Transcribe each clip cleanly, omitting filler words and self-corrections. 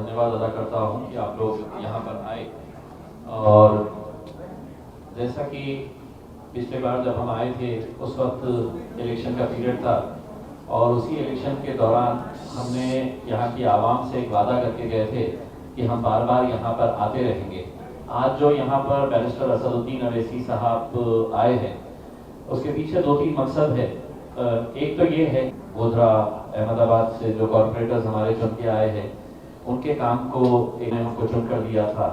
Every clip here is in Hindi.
धन्यवाद अदा करता हूँ कि आप लोग यहाँ पर आए। और जैसा कि पिछले बार जब हम आए थे उस वक्त इलेक्शन का पीरियड था और उसी इलेक्शन के दौरान हमने यहाँ की आवाम से एक वादा करके गए थे कि हम बार बार यहाँ पर आते रहेंगे। आज जो यहाँ पर बैरिस्टर असदुद्दीन अवैसी साहब आए हैं उसके पीछे 2-3 मकसद है। एक तो ये है गोधरा अहमदाबाद से जो कॉर्पोरेटर्स हमारे चुन के आए हैं उनके काम को इन्हें हमको चुन कर दिया था,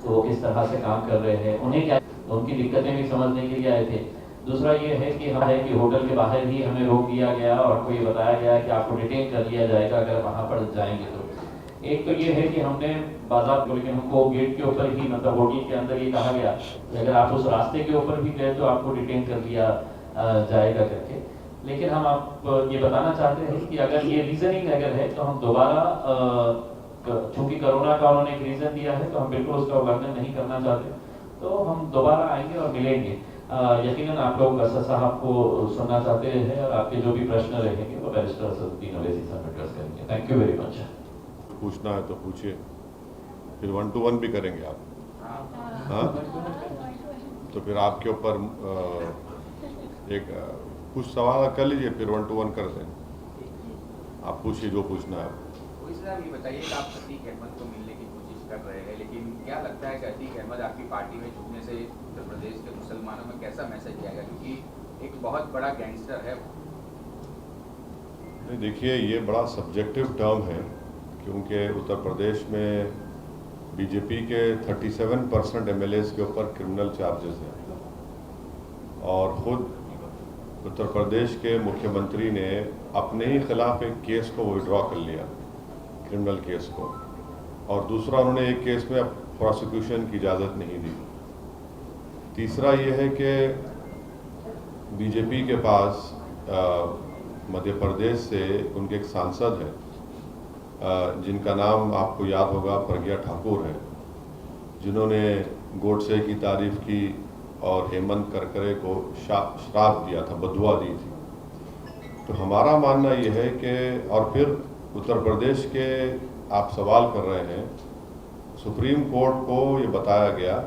तो किस तरह से काम कर रहे हैं, उन्हें क्या उनकी दिक्कतें भी समझने के लिए आए थे। दूसरा ये है कि होटल के बाहर ही हमें रोक दिया गया और हमको ये बताया गया कि आपको डिटेन कर लिया जाएगा अगर वहाँ पर जाएंगे तो। एक तो ये है कि हमने बाजार को, लेकिन हमको गेट के ऊपर ही मतलब होटल के अंदर ये कहा गया कि अगर आप उस रास्ते के ऊपर भी गए तो आपको डिटेन कर लिया जाएगा करके। लेकिन हम आप ये बताना चाहते हैं कि अगर ये रीजनिंग अगर है तो हम दोबारा, चूंकि कोरोना का उन्होंने एक रीजन दिया है तो हम बिल्कुल उसका उल्लंघन नहीं करना चाहते, तो हम दोबारा आएंगे और मिलेंगे। यकीनन आप लोग असद साहब को सुनना चाहते हैं और आपके जो भी प्रश्न रहेंगे वो बैरिस्टर असदुद्दीन अवैसी साहब एड्रेस करेंगे। Thank you very much. पूछना है तो पूछिए, फिर 1-to-1 भी करेंगे आप। हाँ, तो फिर आपके ऊपर एक कुछ सवाल कर लीजिए, फिर 1-to-1 कर दें। आप पूछिए जो पूछना है। ये बताइए कि आप अतीक अहमद को मिलने की कोशिश कर रहे हैं, लेकिन क्या लगता है कि अतीक अहमद आपकी पार्टी में जुड़ने से उत्तर प्रदेश के मुसलमानों में कैसा मैसेज जाएगा, क्योंकि एक बहुत बड़ा गैंगस्टर है। नहीं, देखिए ये बड़ा सब्जेक्टिव टर्म है, क्योंकि उत्तर प्रदेश में बीजेपी के 37% एमएलएस के ऊपर क्रिमिनल चार्जेस हैं और ख़ुद उत्तर प्रदेश के मुख्यमंत्री ने अपने ही खिलाफ एक केस को विड्रॉ कर लिया, क्रिमिनल केस को, और दूसरा उन्होंने एक केस में प्रोसिक्यूशन की इजाज़त नहीं दी। तीसरा ये है कि बीजेपी के पास मध्य प्रदेश से उनके एक सांसद हैं जिनका नाम आपको याद होगा, प्रज्ञा ठाकुर है, जिन्होंने गोडसे की तारीफ की और हेमंत करकरे को श्राप दिया था, बदुआ दी थी। तो हमारा मानना ये है कि, और फिर उत्तर प्रदेश के आप सवाल कर रहे हैं, सुप्रीम कोर्ट को ये बताया गया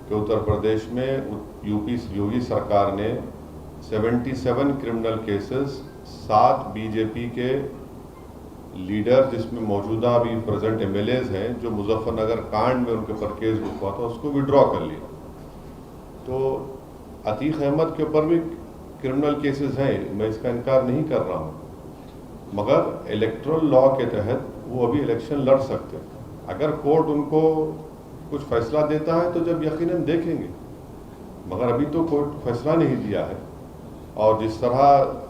कि उत्तर प्रदेश में योगी सरकार ने 77 क्रिमिनल केसेस, 7 बीजेपी के लीडर जिसमें मौजूदा अभी प्रेजेंट एमएलएज हैं जो मुजफ्फरनगर कांड में उनके ऊपर केस हुआ था, उसको विड्रॉ कर लिया। तो अतीक अहमद के ऊपर भी क्रिमिनल केसेस हैं, मैं इसका इनकार नहीं कर रहा हूँ, मगर इलेक्टोरल लॉ के तहत वो अभी इलेक्शन लड़ सकते हैं। अगर कोर्ट उनको कुछ फैसला देता है तो जब यकीनन देखेंगे, मगर अभी तो कोर्ट फैसला नहीं दिया है। और जिस तरह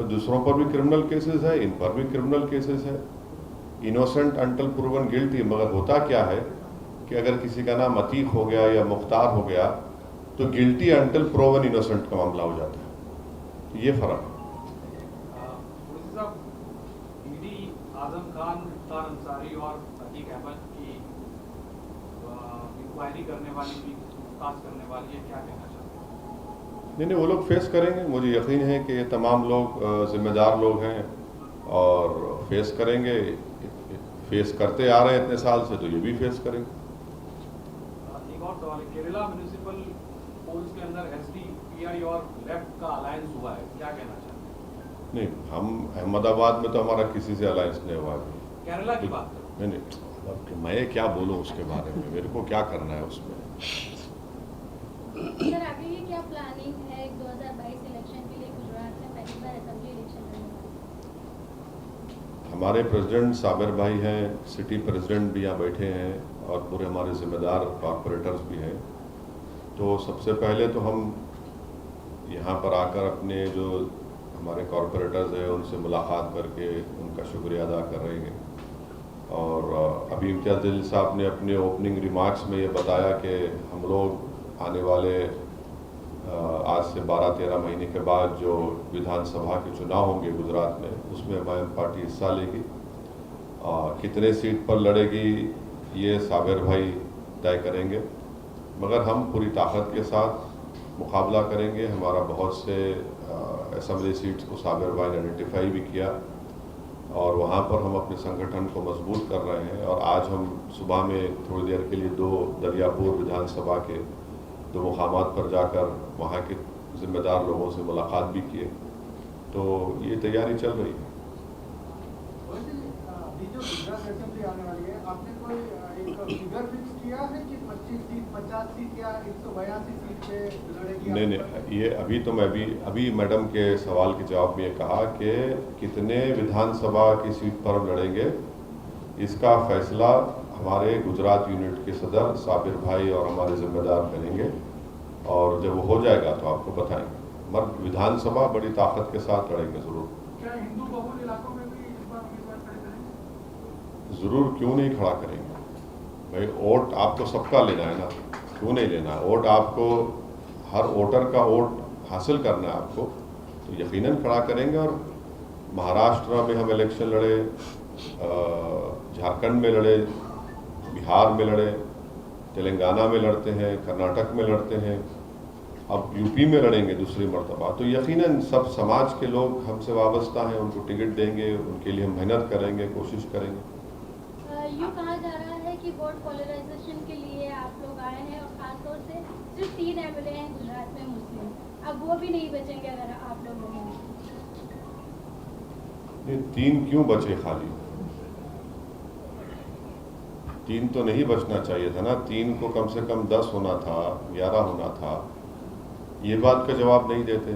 दूसरों पर भी क्रिमिनल केसेस है, इन पर भी क्रिमिनल केसेस है। इनोसेंट अंटिल प्रूवन गिल्टी, मगर होता क्या है कि अगर किसी का नाम अतीक हो गया या मुख्तार हो गया तो गिल्टी अंटिल प्रूवन इनोसेंट का मामला हो जाता है। तो ये फर्क है। आजम खान, मुख्तार अंसारी और अतीक अहमद की इंक्वायरी करने वाली भी पूछताछ करने वाली है, क्या कहना चाहते हैं? नहीं, वो लोग फेस करेंगे, मुझे यकीन है कि ये तमाम लोग जिम्मेदार लोग हैं और फेस करेंगे। फेस करते आ रहे हैं इतने साल से, तो ये भी फेस करेंगे। एक और सवाल है, केरला म्युनिसिपल पोल्स के अंदर एसडीपीआई और लेफ्ट का अलायंस हुआ है, क्या कहना चाहते हैं? नहीं, हम अहमदाबाद में तो हमारा किसी से अलायंस नहीं हुआ। केरला की बात करें। नहीं, मैं क्या बोलूँ उसके बारे में, मेरे को क्या करना है उसमें। सर, आगे ये क्या प्लानिंग है 2022 इलेक्शन के लिए? गुजरात में पहली बार असेंबली इलेक्शन होगा। हमारे प्रेसिडेंट साबिर भाई हैं, सिटी प्रेसिडेंट भी यहाँ बैठे हैं और पूरे हमारे जिम्मेदार कॉरपोरेटर्स भी हैं। तो सबसे पहले तो हम यहाँ पर आकर अपने जो हमारे कॉरपोरेटर्स हैं उनसे मुलाकात करके उनका शुक्रिया अदा करेंगे। और अभी इम्तियाज़ जलील साहब ने अपने ओपनिंग रिमार्क्स में ये बताया कि हम लोग आने वाले आज से 12-13 महीने के बाद जो विधानसभा के चुनाव होंगे गुजरात में, उसमें हमारी पार्टी हिस्सा लेगी। कितने सीट पर लड़ेगी ये साबिर भाई तय करेंगे, मगर हम पूरी ताकत के साथ मुकाबला करेंगे। हमारा बहुत से असेंबली सीट्स को साबिर भाई ने आइडेंटिफाई भी किया और वहाँ पर हम अपने संगठन को मजबूत कर रहे हैं। और आज हम सुबह में थोड़ी देर के लिए दरियापुर विधानसभा के 2 मुकामात पर जाकर वहाँ के जिम्मेदार लोगों से मुलाकात भी किए। तो ये तैयारी चल रही है। अभी जो गुजरात असेंबली आने वाली है, आपने कोई एक फिगर फिक्स किया है कि 25 सीट, 50 सीट या 182 सीट पे लड़ेगी? नहीं, ये अभी तो मैं अभी मैडम के सवाल के जवाब में ये कहा कि कितने विधानसभा की सीट पर हम लड़ेंगे, इसका फैसला हमारे गुजरात यूनिट के सदर साबिर भाई और हमारे जिम्मेदार करेंगे, और जब वो हो जाएगा तो आपको बताएंगे। मगर विधानसभा बड़ी ताकत के साथ लड़ेंगे ज़रूर। क्या हिंदू बहुल इलाकों में भी इस बार उम्मीदवार खड़े करेंगे? ज़रूर, क्यों नहीं खड़ा करेंगे भाई। वोट आपको सबका लेना है ना, क्यों नहीं लेना है वोट? आपको हर वोटर का वोट हासिल करना है आपको, तो यकीनन खड़ा करेंगे। और महाराष्ट्र में हम इलेक्शन लड़े, झारखंड में लड़े, बिहार में लड़े, तेलंगाना में लड़ते हैं, कर्नाटक में लड़ते हैं, अब यूपी में लड़ेंगे दूसरी मरतबा। तो यकीनन सब समाज के लोग हमसे वाबस्ता हैं, उनको टिकट देंगे, उनके लिए हम मेहनत करेंगे, कोशिश करेंगे। यूँ कहा जा रहा है कि वोट पोलराइजेशन के लिए आप लोग आए हैं, और खासतौर से सिर्फ 3 MLA हैं गुजरात में मुस्लिम, अब वो भी नहीं बचेंगे अगर आप लोग रहेंगे? नहीं, 3 क्यों बचे खाली? 3 तो नहीं बचना चाहिए था ना, 3 को कम से कम 10 होना था, 11 होना था। ये बात का जवाब नहीं देते।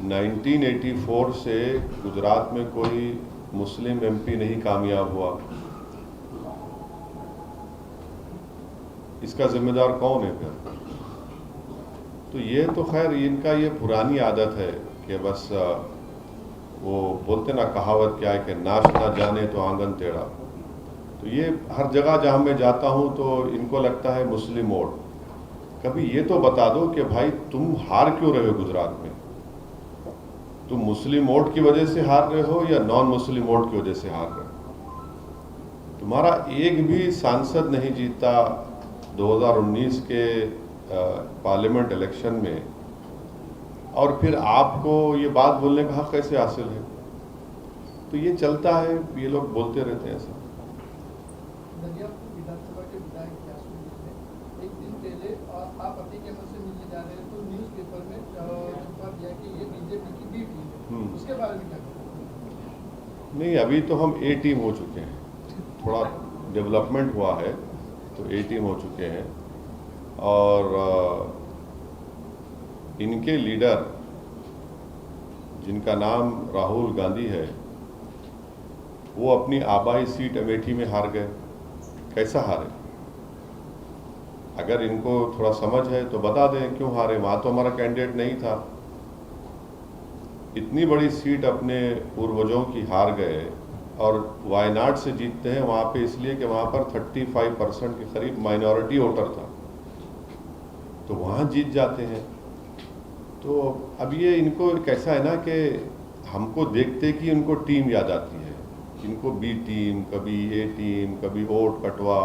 1984 से गुजरात में कोई मुस्लिम MP नहीं कामयाब हुआ, इसका जिम्मेदार कौन है फिर? तो ये तो खैर इनका ये पुरानी आदत है कि बस वो बोलते ना, कहावत क्या है कि नाच ना जाने तो आंगन टेढ़ा। तो ये हर जगह जहाँ मैं जाता हूँ तो इनको लगता है मुस्लिम वोट। कभी ये तो बता दो कि भाई तुम हार क्यों रहे हो गुजरात में? तुम मुस्लिम वोट की वजह से हार रहे हो या नॉन मुस्लिम वोट की वजह से हार रहे हो? तुम्हारा एक भी सांसद नहीं जीता 2019 के पार्लियामेंट इलेक्शन में, और फिर आपको ये बात बोलने का हक कैसे हासिल है? तो ये चलता है, ये लोग बोलते रहते हैं ऐसा। दरियापुर विधानसभा के विधायक यासुद्दीन ने एक दिन पहले आप अतीक अहमद से मिलने जा रहे हैं तो न्यूज़पेपर में छपवा दिया कि ये बीजेपी की बी टीम है, उसके बारे में क्या कहेंगे? नहीं, अभी तो हम A टीम हो चुके हैं, थोड़ा डेवलपमेंट हुआ है तो A टीम हो चुके हैं। और इनके लीडर जिनका नाम राहुल गांधी है, वो अपनी आबाई सीट अमेठी में हार गए। कैसा हारे? अगर इनको थोड़ा समझ है तो बता दें क्यों हारे। वहाँ तो हमारा कैंडिडेट नहीं था। इतनी बड़ी सीट अपने पूर्वजों की हार गए, और वायनाड से जीतते हैं वहाँ पे इसलिए कि वहाँ पर 35% के करीब माइनॉरिटी वोटर था, तो वहाँ जीत जाते हैं। तो अब ये इनको कैसा है ना कि हमको देखते कि उनको टीम याद आती है, इनको B टीम, कभी A टीम, कभी वोट कटवा।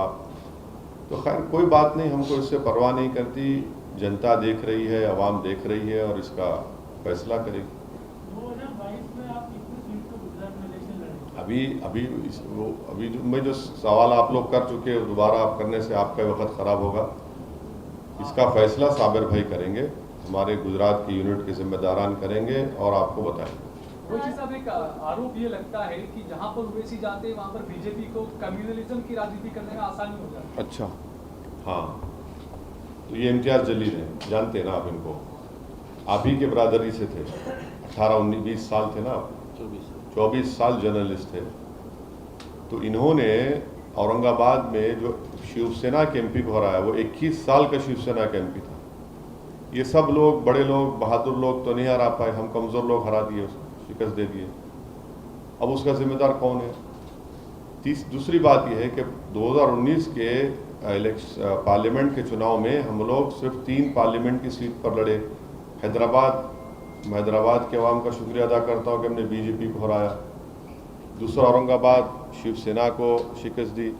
तो खैर कोई बात नहीं, हमको इससे परवाह नहीं करती। जनता देख रही है, आवाम देख रही है और इसका फैसला करेगी। 2022 में आप कितनी सीट पर गुजरात में इलेक्शन लड़ेंगे? अभी जो सवाल आप लोग कर चुके हो, दोबारा आप करने से आपका वक्त ख़राब होगा। इसका फैसला साबिर भाई करेंगे, हमारे गुजरात की यूनिट के जिम्मेदारान करेंगे और आपको बताएंगे। रोजी साहब, एक आरोप ये लगता है कि जहां पर ओवैसी जाते हैं वहां पर बीजेपी को कम्युनलिज्म की राजनीति करने में आसानी हो जाती है। अच्छा, हाँ, तो ये इम्तियाज़ जलील है, जानते हैं ना आप इनको, आप ही के बरादरी से थे। 18-19-20 साल थे ना, 24 साल जर्नलिस्ट थे। तो इन्होंने औरंगाबाद में जो शिवसेना के MP को हराया, वो 21 साल का शिवसेना का MP था। ये सब लोग, बड़े लोग, बहादुर लोग तो नहीं हरा पाए, हम कमज़ोर लोग हरा दिए, उसको शिकस्त दे दिए। अब उसका जिम्मेदार कौन है? दूसरी बात यह है कि 2019 के पार्लियामेंट के चुनाव में हम लोग सिर्फ 3 पार्लियामेंट की सीट पर लड़े। मैं हैदराबाद के अवाम का शुक्रिया अदा करता हूँ कि हमने बीजेपी को हराया। दूसरा, औरंगाबाद शिवसेना को शिकस्त दी।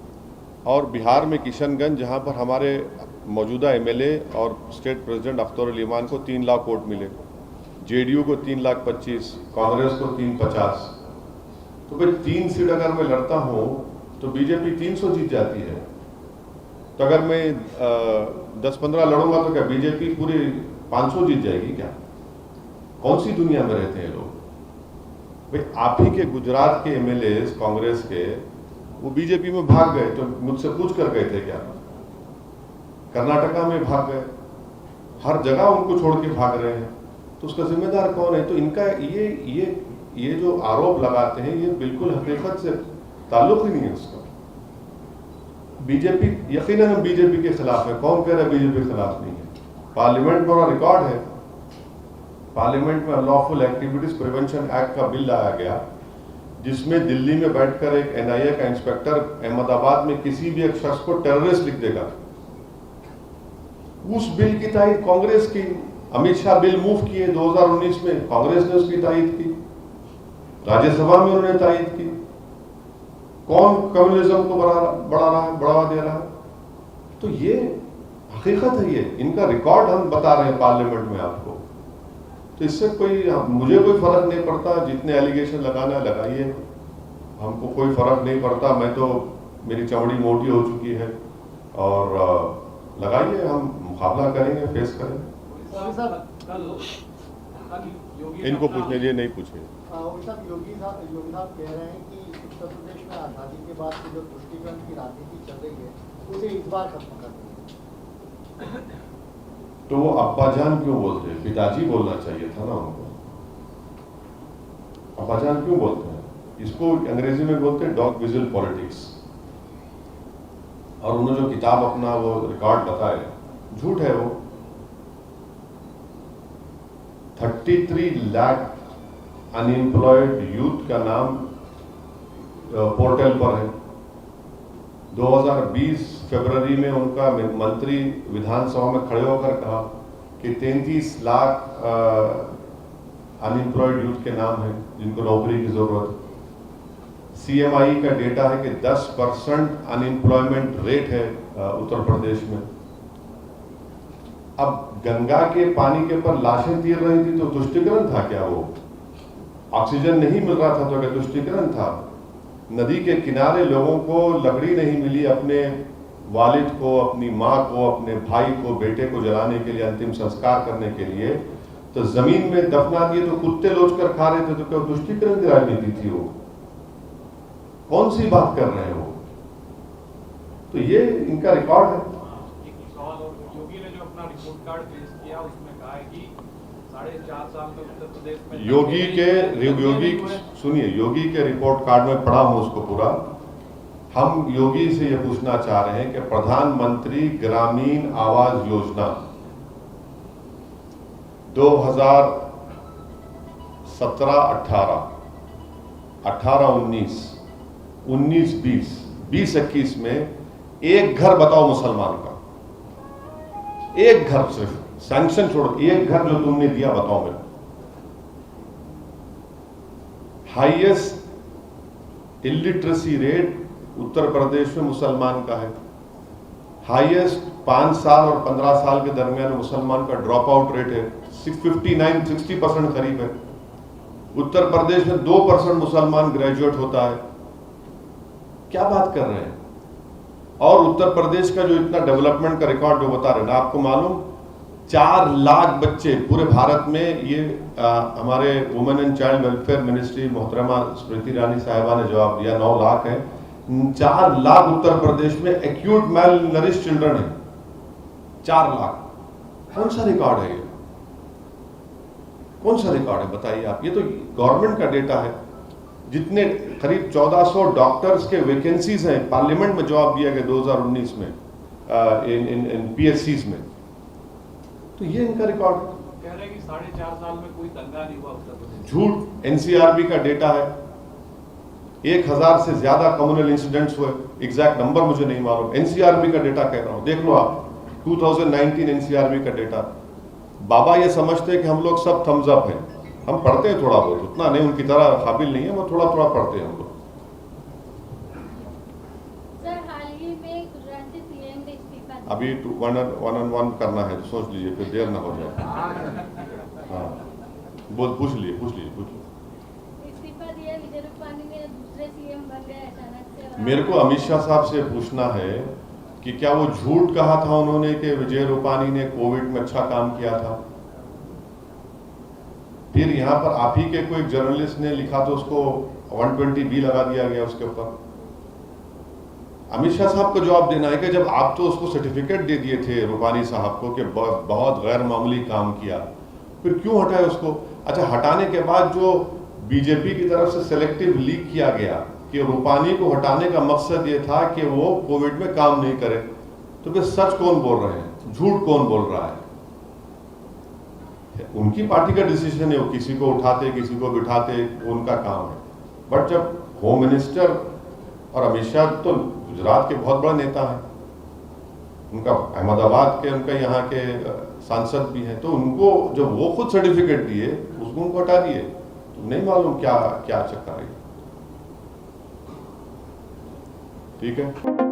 और बिहार में किशनगंज, जहाँ पर हमारे मौजूदा MLA और स्टेट प्रेसिडेंट अख्तर अली इमान को 3 लाख वोट मिले, JDU को 3,25,000, कांग्रेस को 350। तो भाई 3 सीट अगर मैं लड़ता हूं तो बीजेपी 300 जीत जाती है, तो अगर मैं 10-15 लड़ूंगा तो क्या बीजेपी पूरी 500 जीत जाएगी क्या? कौन सी दुनिया में रहते हैं लोग? भाई आप ही के गुजरात के एमएलए कांग्रेस के वो बीजेपी में भाग गए, तो मुझसे पूछ कर गए थे क्या? कर्नाटका में भाग गए, हर जगह उनको छोड़ के भाग रहे हैं, तो उसका जिम्मेदार कौन है? तो इनका ये जो आरोप लगाते हैं ये बिल्कुल हकीकत से ताल्लुक ही नहीं है उसका। बीजेपी, यकीनन हम बीजेपी के खिलाफ है, कौन कह रहा है बीजेपी के खिलाफ नहीं है? पार्लियामेंट में रिकॉर्ड है, पार्लियामेंट में अनलॉफुल एक्टिविटीज प्रिवेंशन एक्ट का बिल लाया गया, जिसमें दिल्ली में बैठकर एक एनआईए का इंस्पेक्टर अहमदाबाद में किसी भी एक शख्स को टेररिस्ट लिख देगा। उस बिल की तायीद कांग्रेस की, अमित शाह बिल मूव किए 2019 में, कांग्रेस ने उसकी तायीद की, राज्यसभा में उन्होंने तायीद की। कौन कम्युनिज्म को बढ़ावा दे रहा है? तो ये हकीकत है, ये इनका रिकॉर्ड हम बता रहे हैं पार्लियामेंट में आपको। तो इससे मुझे कोई फर्क नहीं पड़ता, जितने एलिगेशन लगाना है लगाइए, हमको कोई फर्क नहीं पड़ता। मैं तो, मेरी चमड़ी मोटी हो चुकी है, और लगाइए, हम मुकाबला करेंगे, फेस करेंगे। इनको पूछने लिए नहीं पूछे। योगी साहब कह रहे हैं कि उत्तर प्रदेश में आज़ादी के बाद की जो तुष्टीकरण की राजनीति चल रही है उसे इस बार खत्म कर देंगे। तो वो अब्बाजान क्यों बोलते हैं? पिताजी बोलना चाहिए था ना उनको। अब्बाजान क्यों बोलते हैं? इसको अंग्रेजी में बोलते हैं डॉग विजिल पॉलिटिक्स। और उन्होंने जो किताब अपना वो रिकॉर्ड बताया, झूठ है वो। 33 लाख अनएम्प्लॉयड यूथ का नाम पोर्टल पर है। 2020 फरवरी में उनका मंत्री विधानसभा में खड़े होकर कहा कि 33 लाख अनएम्प्लॉयड यूथ के नाम हैं जिनको नौकरी की जरूरत है। CMI का डेटा है कि 10% अनएम्प्लॉयमेंट रेट है उत्तर प्रदेश में। अब गंगा के पानी के ऊपर लाशें तीर रही थी तो तुष्टीकरण था क्या? वो ऑक्सीजन नहीं मिल रहा था तो क्या तुष्टीकरण था? नदी के किनारे लोगों को लकड़ी नहीं मिली अपने वालिद को, अपनी माँ को, अपने भाई को, बेटे को जलाने के लिए, अंतिम संस्कार करने के लिए, तो जमीन में दफना दिए तो कुत्ते लोच कर खा रहे थे, तो क्या तुष्टीकरण की राजनीति थी वो? कौन सी बात कर रहे हैं वो? तो ये इनका रिकॉर्ड है। योगी ने जो अपना रिपोर्ट कार्ड पेश किया उसमें कहा है कि 4.5 साल में उत्तर प्रदेश में योगी के रिपोर्ट कार्ड में पढ़ा हूं उसको पूरा। हम योगी से ये पूछना चाह रहे हैं कि प्रधानमंत्री ग्रामीण आवास योजना 2017-18, 18-19, 19-20, 20-21 में एक घर बताओ मुसलमान का, एक घर, सिर्फ सैंक्शन छोड़ो, एक घर जो तुमने दिया बताओ मेरे। Highest illiteracy rate Uttar Pradesh में मुसलमान का है। हाईएस्ट 5 साल और 15 साल के दरमियान मुसलमान का ड्रॉप आउट रेट है 59-60% करीब है। उत्तर प्रदेश में 2% मुसलमान ग्रेजुएट होता है। क्या बात कर रहे हैं? और उत्तर प्रदेश का जो इतना डेवलपमेंट का रिकॉर्ड जो बता रहे हैं ना, आपको मालूम 4 लाख बच्चे पूरे भारत में, ये हमारे women and child welfare ministry मोहतरमा स्मृति ईरानी साहिबा ने जवाब दिया, 9 लाख है। 4 लाख उत्तर प्रदेश में एक्यूट मेल नरिश चिल्ड्रन है, 4 लाख। कौन सा रिकॉर्ड है ये? कौन सा रिकॉर्ड है बताइए आप? ये तो गवर्नमेंट का डेटा है। जितने करीब 1400 डॉक्टर्स के वैकेंसीज हैं, पार्लियामेंट में जवाब दिया गया 2019 में इन PSCs में। तो ये इनका रिकॉर्ड है। कह रहे हैं कि 4.5 साल में कोई दंगा नहीं हुआ उत्तर प्रदेश। झूठ। NCRB का डेटा है, 1000 से ज्यादा कम्युनल इंसिडेंट्स हुए। एग्जैक्ट नंबर मुझे नहीं मालूम, NCRB का डेटा कह रहा हूं, देख लो आप, 2019 NCRB का डेटा। बाबा ये समझते हैं कि हम लोग सब थम्स अप हैं। हम पढ़ते हैं थोड़ा बहुत, उतना नहीं, उनकी तरह काबिल नहीं है, वो थोड़ा थोड़ा पढ़ते हैं हम लोग। सर, हाल ही में गुजरात के CM ने इस्तीफा दिया। अभी 1-on-1 करना है तो सोच लीजिए, फिर देर ना हो जाए। हाँ, पूछ लीजिए। इस्तीफा दिया, विजय रूपाणी ने बन गए अचानक से? और मेरे को अमित शाह साहब से पूछना है कि क्या वो झूठ कहा था उन्होंने कि विजय रूपानी ने कोविड में अच्छा काम किया था? फिर यहाँ पर आप ही के कोई जर्नलिस्ट ने लिखा तो उसको 120 लगा दिया गया उसके ऊपर। अमित शाह साहब को जवाब देना है कि जब आप तो उसको सर्टिफिकेट दे दिए थे रूपानी साहब को कि बहुत गैर मामूली काम किया, फिर क्यों हटाए उसको? अच्छा, हटाने के बाद जो बीजेपी की तरफ से सिलेक्टिव लीक किया गया कि रूपानी को हटाने का मकसद ये था कि वो कोविड में काम नहीं करे, तो फिर सच कौन बोल रहे हैं, झूठ कौन बोल रहा है? उनकी पार्टी का डिसीजन है, वो किसी को उठाते किसी को बिठाते, उनका काम है। बट जब होम मिनिस्टर और अमित शाह तो गुजरात के बहुत बड़ा नेता हैं, उनका अहमदाबाद के उनका यहाँ के सांसद भी हैं, तो उनको जब वो खुद सर्टिफिकेट दिए उसको उनको हटा दिए, तो नहीं मालूम क्या क्या चक्कर है। ठीक है।